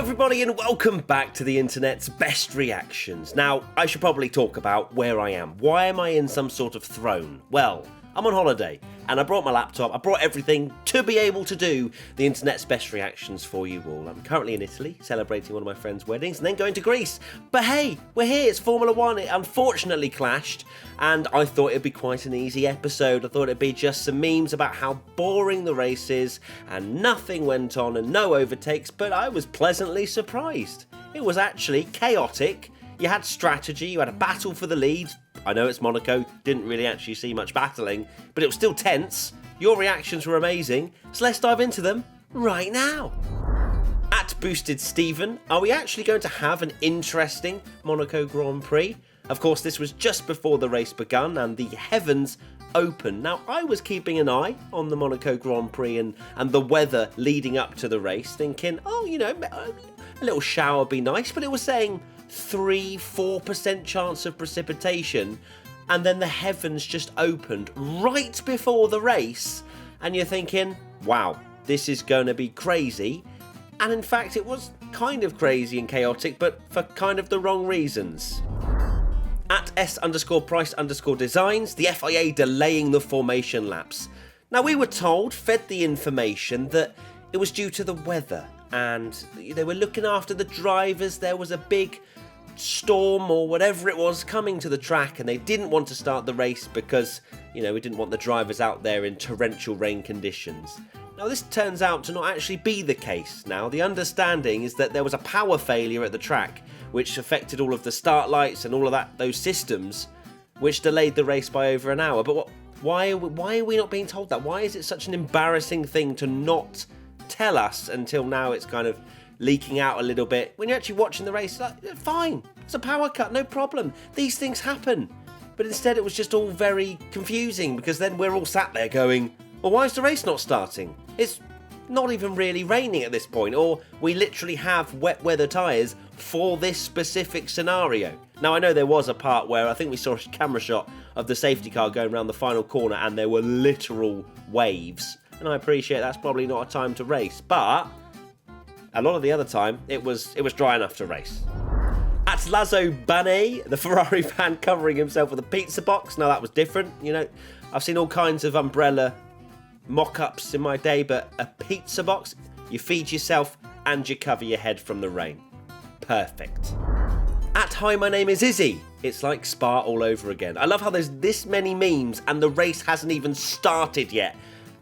everybody, and welcome back to the internet's best reactions. Now, I should probably talk about where I am. Why am I in some sort of throne? Well, I'm on holiday, and I brought my laptop, I brought everything to be able to do the internet's best reactions for you all. I'm currently in Italy, celebrating one of my friend's weddings, and then going to Greece. But hey, we're here, it's Formula One. It unfortunately clashed, and I thought it'd be quite an easy episode. I thought it'd be just some memes about how boring the race is, and nothing went on, and no overtakes, but I was pleasantly surprised. It was actually chaotic. You had strategy, you had a battle for the lead. I know it's Monaco, didn't really actually see much battling, but it was still tense. Your reactions were amazing, so let's dive into them right now. At Boosted Stephen, are we actually going to have an interesting Monaco Grand Prix? Of course, this was just before the race begun and the heavens opened. Now, I was keeping an eye on the Monaco Grand Prix and the weather leading up to the race, thinking, oh, you know, a little shower would be nice, but it was saying 3-4% chance of precipitation, and then the heavens just opened right before the race, and you're thinking, wow, this is going to be crazy. And in fact, it was kind of crazy and chaotic, but for kind of the wrong reasons. At S_price_designs, the FIA delaying the formation laps. Now, we were told, fed the information, that it was due to the weather, and they were looking after the drivers. There was a big storm or whatever it was coming to the track, and they didn't want to start the race because, you know, we didn't want the drivers out there in torrential rain conditions. Now, this turns out to not actually be the case. Now, the understanding is that there was a power failure at the track which affected all of the start lights and all of those systems, which delayed the race by over an hour. But why are we not being told that? Why is it such an embarrassing thing to not tell us until now? It's kind of leaking out a little bit. When you're actually watching the race, like, fine, it's a power cut, no problem. These things happen. But instead it was just all very confusing, because then we're all sat there going, well, why is the race not starting? It's not even really raining at this point, or we literally have wet weather tyres for this specific scenario. Now, I know there was a part where I think we saw a camera shot of the safety car going around the final corner and there were literal waves, and I appreciate that's probably not a time to race, but a lot of the other time, it was dry enough to race. At Lazo Bane, the Ferrari fan covering himself with a pizza box. Now, that was different. You know, I've seen all kinds of umbrella mock-ups in my day, but a pizza box, you feed yourself and you cover your head from the rain. Perfect. At Hi, my name is Izzy. It's like Spa all over again. I love how there's this many memes and the race hasn't even started yet.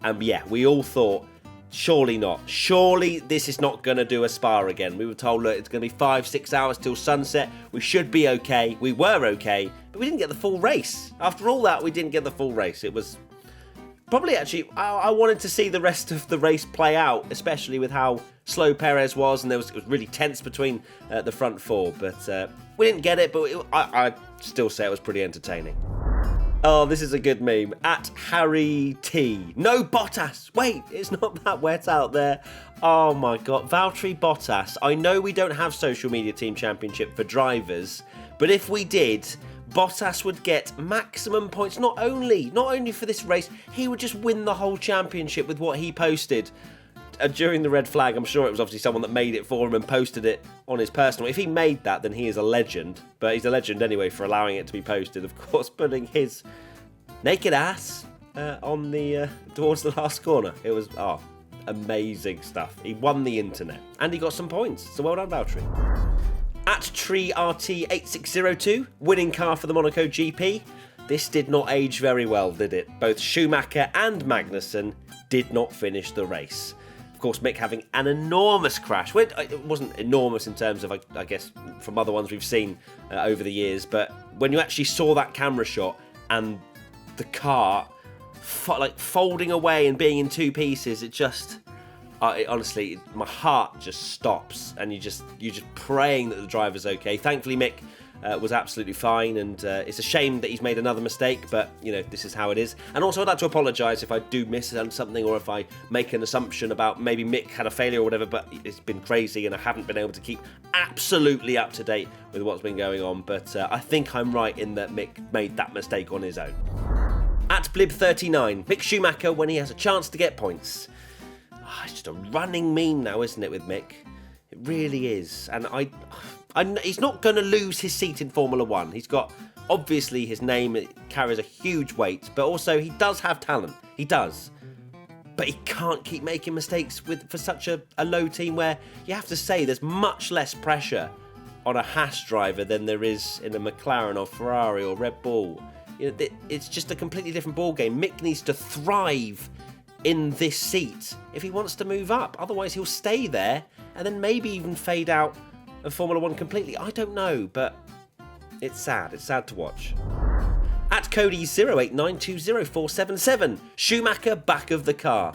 And yeah, we all thought, surely not. Surely this is not going to do a Spa again. We were told, look, it's going to be 5-6 hours till sunset. We should be okay. We were okay, but we didn't get the full race. After all that, we didn't get the full race. It was probably actually, I wanted to see the rest of the race play out, especially with how slow Perez was, and it was really tense between the front four. But we didn't get it, but I'd still say it was pretty entertaining. Oh, this is a good meme. At Harry T. No Bottas. Wait, it's not that wet out there. Oh my God. Valtteri Bottas. I know we don't have social media team championship for drivers, but if we did, Bottas would get maximum points. Not only for this race, he would just win the whole championship with what he posted during the red flag. I'm sure it was obviously someone that made it for him and posted it on his personal. If he made that, then he is a legend. But he's a legend anyway for allowing it to be posted. Of course, putting his naked ass on the towards the last corner. It was amazing stuff. He won the internet and he got some points. So well done, Valtteri. At TreeRT8602, winning car for the Monaco GP. This did not age very well, did it? Both Schumacher and Magnussen did not finish the race. Of course, Mick having an enormous crash. It wasn't enormous in terms of, I guess, from other ones we've seen over the years, but when you actually saw that camera shot and the car folding away and being in two pieces, it just... honestly, my heart just stops, and you're just praying that the driver's okay. Thankfully, Mick was absolutely fine, and it's a shame that he's made another mistake, but, you know, this is how it is. And also, I'd like to apologise if I do miss something, or if I make an assumption about maybe Mick had a failure or whatever, but it's been crazy, and I haven't been able to keep absolutely up to date with what's been going on, but I think I'm right in that Mick made that mistake on his own. At Blib39, Mick Schumacher when he has a chance to get points. It's just a running meme now, isn't it, with Mick? It really is. And he's not going to lose his seat in Formula 1. He's got, obviously, his name carries a huge weight, but also he does have talent. He does. But he can't keep making mistakes for such a low team where you have to say there's much less pressure on a Haas driver than there is in a McLaren or Ferrari or Red Bull. It's just a completely different ballgame. Mick needs to thrive in this seat if he wants to move up. Otherwise, he'll stay there and then maybe even fade out of Formula 1 completely. I don't know, but it's sad. It's sad to watch. At Cody 08920477, Schumacher back of the car.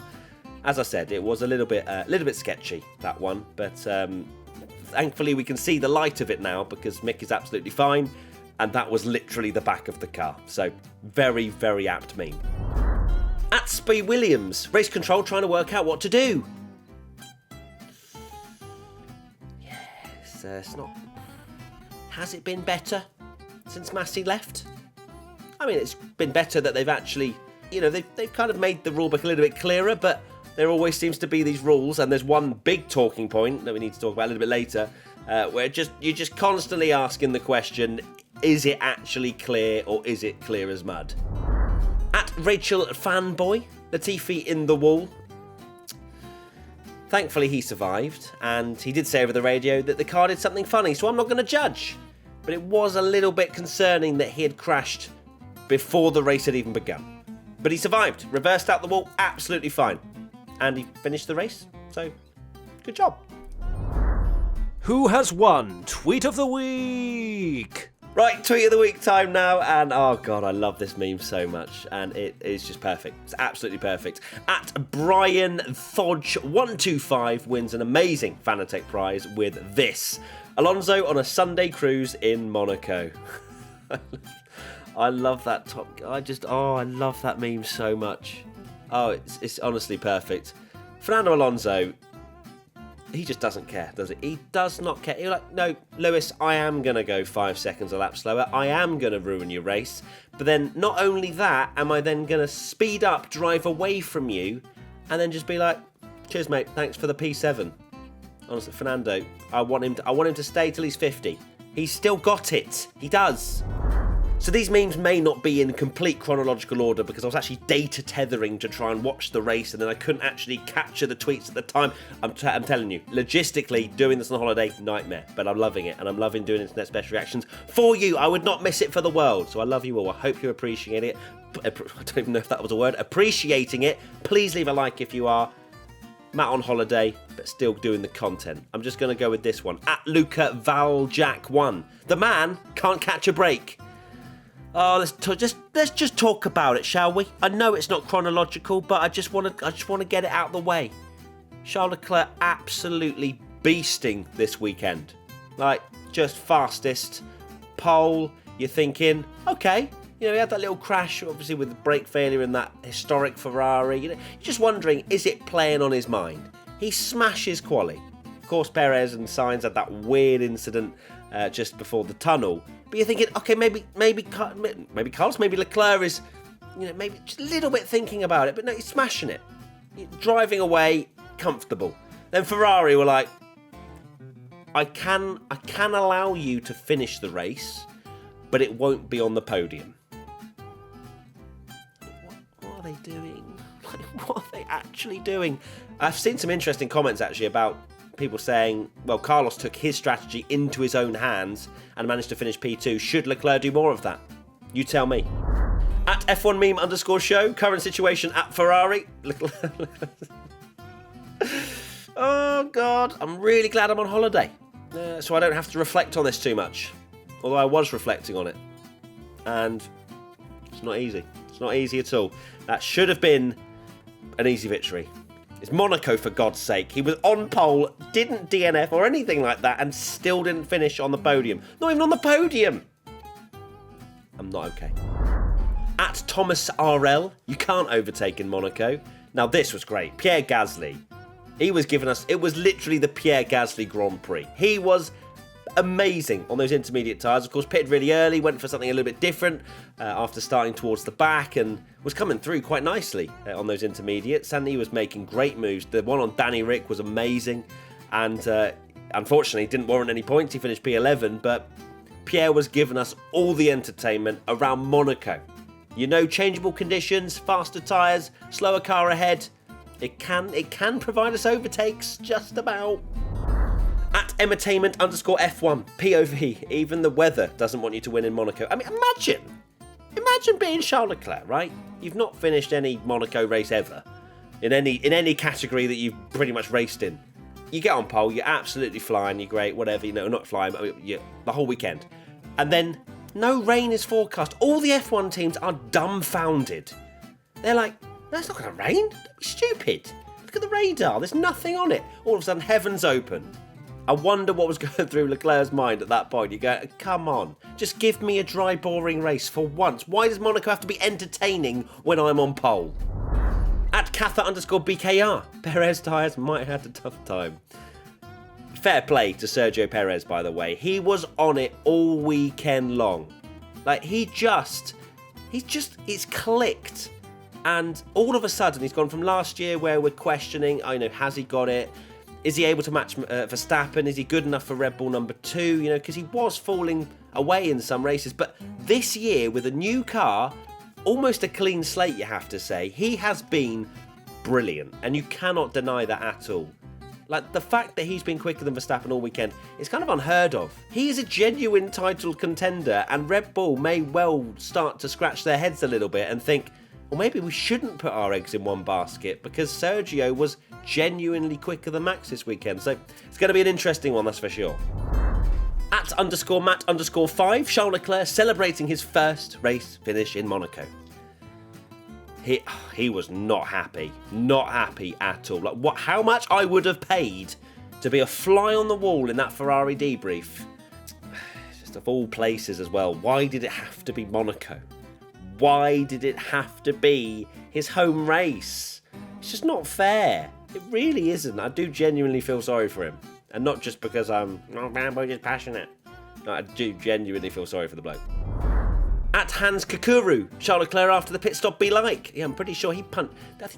As I said, it was a little bit sketchy, that one, but thankfully we can see the light of it now because Mick is absolutely fine, and that was literally the back of the car. So very, very apt meme. At Spy Williams, race control trying to work out what to do. Yes, it's not. Has it been better since Massey left? I mean, it's been better that they've actually, they've kind of made the rulebook a little bit clearer, but there always seems to be these rules, and there's one big talking point that we need to talk about a little bit later, where you're just constantly asking the question, is it actually clear or is it clear as mud? At Rachel Fanboy, Latifi in the wall. Thankfully he survived, and he did say over the radio that the car did something funny, so I'm not going to judge. But it was a little bit concerning that he had crashed before the race had even begun. But he survived, reversed out the wall, absolutely fine. And he finished the race, so good job. Who has won Tweet of the Week? Right, Tweet of the Week time now, and oh god, I love this meme so much, and it is just perfect. It's absolutely perfect. At Brian Thodge125 wins an amazing Fanatec prize with this. Alonso on a Sunday cruise in Monaco. I love that top. I love that meme so much. Oh, it's honestly perfect. Fernando Alonso, he just doesn't care, does he? He does not care. He's like, no, Lewis, I am going to go 5 seconds a lap slower. I am going to ruin your race. But then not only that, am I then going to speed up, drive away from you, and then just be like, cheers, mate, thanks for the P7. Honestly, Fernando, I want him to stay till he's 50. He's still got it. He does. So these memes may not be in complete chronological order because I was actually data tethering to try and watch the race, and then I couldn't actually capture the tweets at the time. I'm telling you, logistically, doing this on holiday, nightmare. But I'm loving it, and I'm loving doing internet special reactions for you. I would not miss it for the world. So I love you all. I hope you're appreciating it. I don't even know if that was a word. Appreciating it. Please leave a like if you are. Matt on holiday, but still doing the content. I'm just going to go with this one. At Luca Valjack1. The man can't catch a break. Oh, let's just talk about it, shall we? I know it's not chronological, but I just want to get it out of the way. Charles Leclerc absolutely beasting this weekend. Like, just fastest pole. You're thinking, okay, he had that little crash, obviously with the brake failure in that historic Ferrari. You're just wondering, is it playing on his mind? He smashes quali. Of course, Perez and Sainz had that weird incident just before the tunnel. But you're thinking, okay, maybe Carlos, maybe Leclerc is, maybe just a little bit thinking about it. But no, he's smashing it. Driving away, comfortable. Then Ferrari were like, I can allow you to finish the race, but it won't be on the podium. What are they doing? What are they actually doing? I've seen some interesting comments actually about people saying, well, Carlos took his strategy into his own hands and managed to finish P2. Should Leclerc do more of that? You tell me. At F1meme_show, current situation at Ferrari. Oh, God. I'm really glad I'm on holiday. So I don't have to reflect on this too much. Although I was reflecting on it. And it's not easy. It's not easy at all. That should have been an easy victory. It's Monaco, for God's sake. He was on pole, didn't DNF or anything like that, and still didn't finish on the podium. Not even on the podium. I'm not okay. At Thomas RL, you can't overtake in Monaco. Now, this was great. Pierre Gasly. He was giving us... It was literally the Pierre Gasly Grand Prix. He was amazing on those intermediate tyres. Of course, pitted really early, went for something a little bit different after starting towards the back and was coming through quite nicely on those intermediates, and he was making great moves. The one on Danny Rick was amazing, and Unfortunately, didn't warrant any points. He finished P11, but Pierre was giving us all the entertainment around Monaco. You know, changeable conditions, faster tyres, slower car ahead. It can provide us overtakes, just about. At Entertainment_F1, POV, even the weather doesn't want you to win in Monaco. I mean, imagine being Charles Leclerc, right? You've not finished any Monaco race ever, in any category that you've pretty much raced in. You get on pole, you're absolutely flying, you're great, whatever, you know, not flying, but the whole weekend. And then no rain is forecast. All the F1 teams are dumbfounded. They're like, no, it's not going to rain. Don't be stupid. Look at the radar. There's nothing on it. All of a sudden, heavens open. I wonder what was going through Leclerc's mind at that point. You go, come on, just give me a dry, boring race for once. Why does Monaco have to be entertaining when I'm on pole? At Cather_BKR, Perez tyres might have had a tough time. Fair play to Sergio Perez, by the way. He was on it all weekend long. Like, it's clicked. And all of a sudden, he's gone from last year where we're questioning, has he got it? Is he able to match Verstappen? Is he good enough for Red Bull number 2? Because he was falling away in some races. But this year, with a new car, almost a clean slate, you have to say, he has been brilliant. And you cannot deny that at all. Like, the fact that he's been quicker than Verstappen all weekend is kind of unheard of. He is a genuine title contender, and Red Bull may well start to scratch their heads a little bit and think, well, maybe we shouldn't put our eggs in one basket, because Sergio was genuinely quicker than Max this weekend. So it's going to be an interesting one, that's for sure. At _Matt_5, Charles Leclerc celebrating his first race finish in Monaco. He was not happy at all. Like, how much I would have paid to be a fly on the wall in that Ferrari debrief. Just of all places as well. Why did it have to be Monaco? Why did it have to be his home race? It's just not fair. It really isn't. I do genuinely feel sorry for him. And not just because I'm just passionate. No, I do genuinely feel sorry for the bloke. At Hans Kakuru, Charles Leclerc after the pit stop be like. Yeah, I'm pretty sure he punched.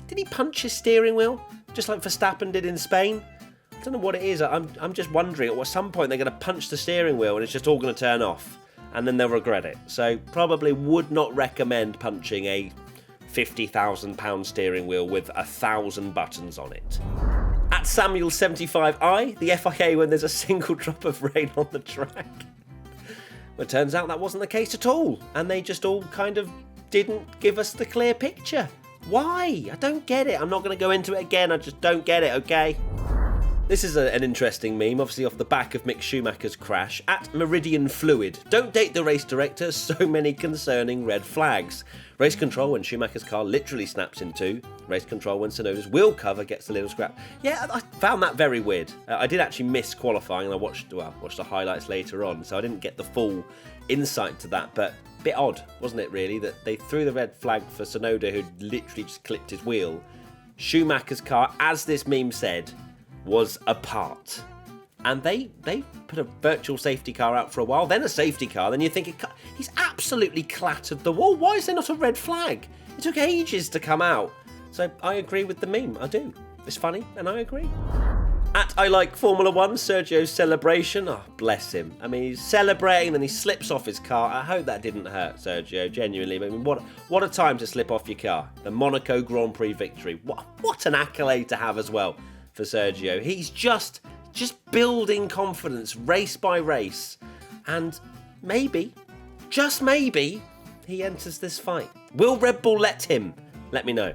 Did he punch his steering wheel? Just like Verstappen did in Spain? I don't know what it is. I'm just wondering, at some point they're going to punch the steering wheel and it's just all going to turn off. And then they'll regret it. So probably would not recommend punching a £50,000 steering wheel with 1,000 buttons on it. At Samuel75i, the FIA when there's a single drop of rain on the track. Well, it turns out that wasn't the case at all. And they just all kind of didn't give us the clear picture. Why? I don't get it. I'm not going to go into it again. I just don't get it, okay? This is an interesting meme, obviously off the back of Mick Schumacher's crash. At Meridian Fluid, don't date the race director, so many concerning red flags. Race control when Schumacher's car literally snaps in two. Race control when Tsunoda's wheel cover gets a little scrap. Yeah, I found that very weird. I did actually miss qualifying, and I watched the highlights later on, so I didn't get the full insight to that, but a bit odd, wasn't it really, that they threw the red flag for Tsunoda, who'd literally just clipped his wheel. Schumacher's car, as this meme said, was apart. And they put a virtual safety car out for a while, then a safety car, then you think he's absolutely clattered the wall. Why is there not a red flag? It took ages to come out. So I agree with the meme, I do. It's funny, and I agree. At I Like Formula 1, Sergio's celebration. Oh, bless him. I mean, he's celebrating, then he slips off his car. I hope that didn't hurt Sergio, genuinely. I mean, what a time to slip off your car. The Monaco Grand Prix victory. What an accolade to have as well for Sergio. He's just building confidence race by race, and maybe, just maybe, he enters this fight. Will Red Bull let him? Let me know.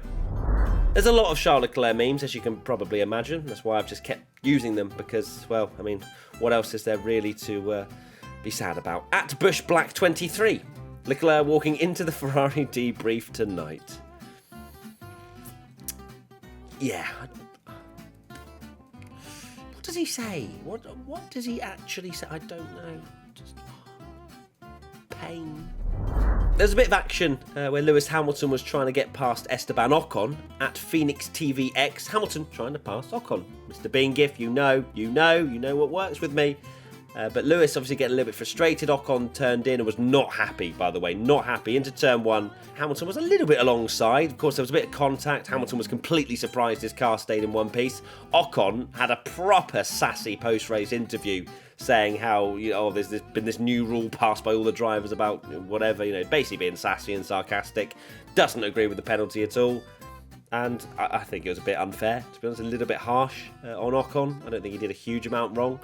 There's a lot of Charles Leclerc memes, as you can probably imagine. That's why I've just kept using them, because, well, I mean, what else is there really to be sad about? At Bush Black 23, Leclerc walking into the Ferrari debrief tonight. Yeah. What does he say? What does he actually say? I don't know. Just pain. There's a bit of action where Lewis Hamilton was trying to get past Esteban Ocon at Phoenix TVX. Hamilton trying to pass Ocon. Mr. Bean Gif, you know what works with me. But Lewis obviously getting a little bit frustrated. Ocon turned in and was not happy, by the way. Not happy. Into turn 1. Hamilton was a little bit alongside. Of course, there was a bit of contact. Hamilton was completely surprised his car stayed in one piece. Ocon had a proper sassy post-race interview saying how, there's been this new rule passed by all the drivers about whatever, basically being sassy and sarcastic. Doesn't agree with the penalty at all. And I think it was a bit unfair, to be honest, a little bit harsh on Ocon. I don't think he did a huge amount wrong.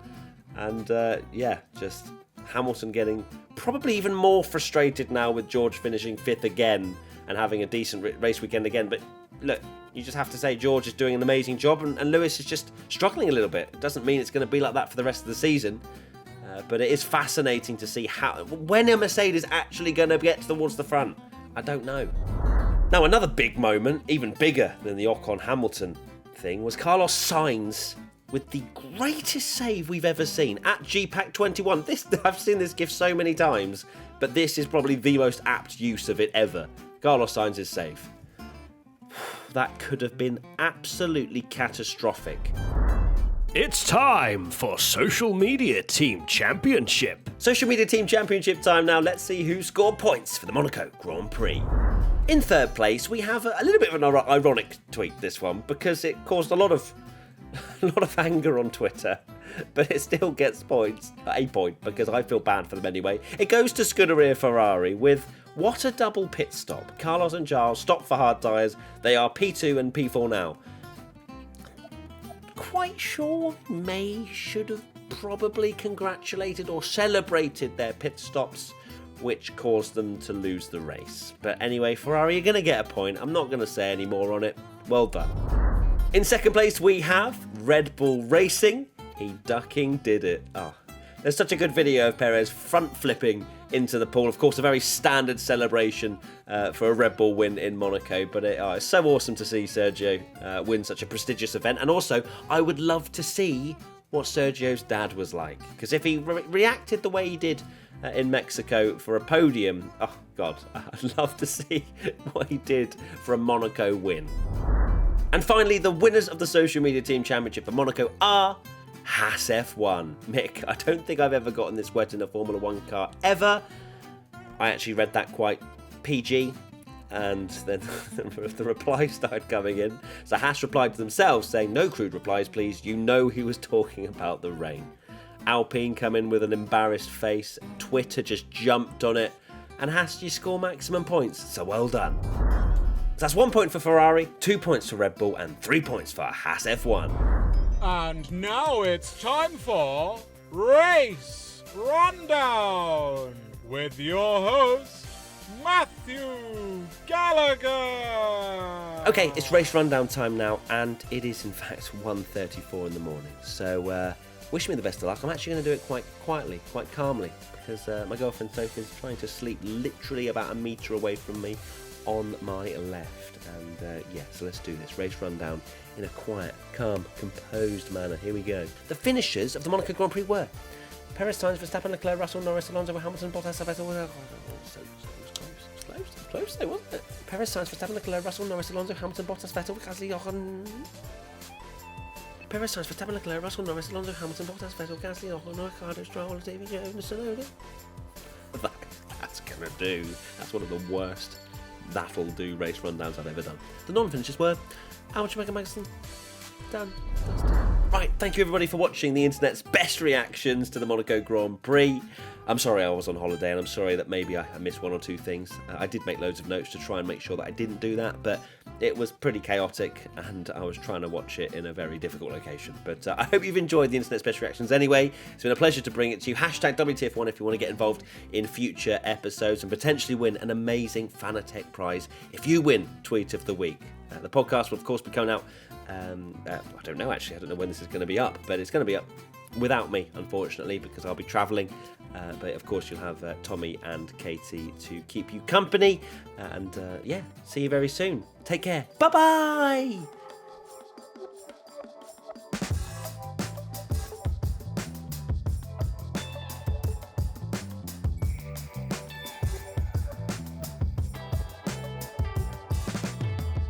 And just Hamilton getting probably even more frustrated now with George finishing 5th again and having a decent race weekend again. But look, you just have to say George is doing an amazing job and Lewis is just struggling a little bit. It doesn't mean it's going to be like that for the rest of the season. But it is fascinating to see when a Mercedes actually going to get towards the front. I don't know. Now, another big moment, even bigger than the Ocon-Hamilton thing, was Carlos Sainz with the greatest save we've ever seen at GPAC 21. I've seen this gif so many times, but this is probably the most apt use of it ever. Carlos Sainz's save. That could have been absolutely catastrophic. It's time for Social Media Team Championship. Social Media Team Championship time now. Let's see who scored points for the Monaco Grand Prix. In third place, we have a little bit of an ironic tweet, this one, because it caused a lot of anger on Twitter, but it still gets points. A point, because I feel bad for them anyway. It goes to Scuderia Ferrari with what a double pit stop. Carlos and Charles stopped for hard tyres. They are P2 and P4 now. Quite sure May should have probably congratulated or celebrated their pit stops, which caused them to lose the race. But anyway, Ferrari, you're going to get a point. I'm not going to say any more on it. Well done. In second place, we have Red Bull Racing. He ducking did it. There's such a good video of Perez front flipping into the pool. Of course, a very standard celebration for a Red Bull win in Monaco. But it's so awesome to see Sergio win such a prestigious event. And also, I would love to see what Sergio's dad was like. Because if he reacted the way he did in Mexico for a podium, oh God, I'd love to see what he did for a Monaco win. And finally, the winners of the Social Media Team Championship for Monaco are Haas F1. Mick, I don't think I've ever gotten this wet in a Formula 1 car ever. I actually read that quite PG, and then the replies started coming in. So Haas replied to themselves saying, "No crude replies, please. You know he was talking about the rain." Alpine come in with an embarrassed face. Twitter just jumped on it. And Haas, you score maximum points, so well done. So that's 1 point for Ferrari, 2 points for Red Bull, and 3 points for Haas F1. And now it's time for Race Rundown with your host, Matthew Gallagher. Okay, it's Race Rundown time now, and it is in fact 1:34 in the morning. So wish me the best of luck. I'm actually going to do it quite quietly, quite calmly, because my girlfriend Sophie is trying to sleep literally about a metre away from me on my left. And so let's do this. Race Rundown in a quiet, calm, composed manner. Here we go. The finishers of the Monaco Grand Prix were Perez, Sainz, Verstappen, Leclerc, Russell, Norris, Alonso, Hamilton, Bottas, Vettel. Close though, wasn't it? Perez, Sainz, Verstappen, Leclerc, Russell, Norris, Alonso, Hamilton, Bottas, Vettel, Gasly, Ocon. Perez, Sainz, Verstappen, Leclerc, Russell, Norris, Alonso, Hamilton, Bottas, Vettel, Gasly, Ocon, Ricardo, Stroll, David Jones, Tsunoda. That's gonna do. That's one of the worst that'll do race rundowns I've ever done. The non-finishers were Albert Magnussen, done. Right, thank you everybody for watching the internet's best reactions to the Monaco Grand Prix. I'm sorry I was on holiday, and I'm sorry that maybe I missed one or two things. I did make loads of notes to try and make sure that I didn't do that, but it was pretty chaotic, and I was trying to watch it in a very difficult location. But I hope you've enjoyed the internet's best reactions anyway. It's been a pleasure to bring it to you. Hashtag WTF1 if you want to get involved in future episodes and potentially win an amazing Fanatec prize if you win Tweet of the Week. The podcast will, of course, be coming out. I don't know, actually. I don't know when this is going to be up, but it's going to be up without me, unfortunately, because I'll be travelling. But, of course, you'll have Tommy and Katie to keep you company. See you very soon. Take care. Bye-bye!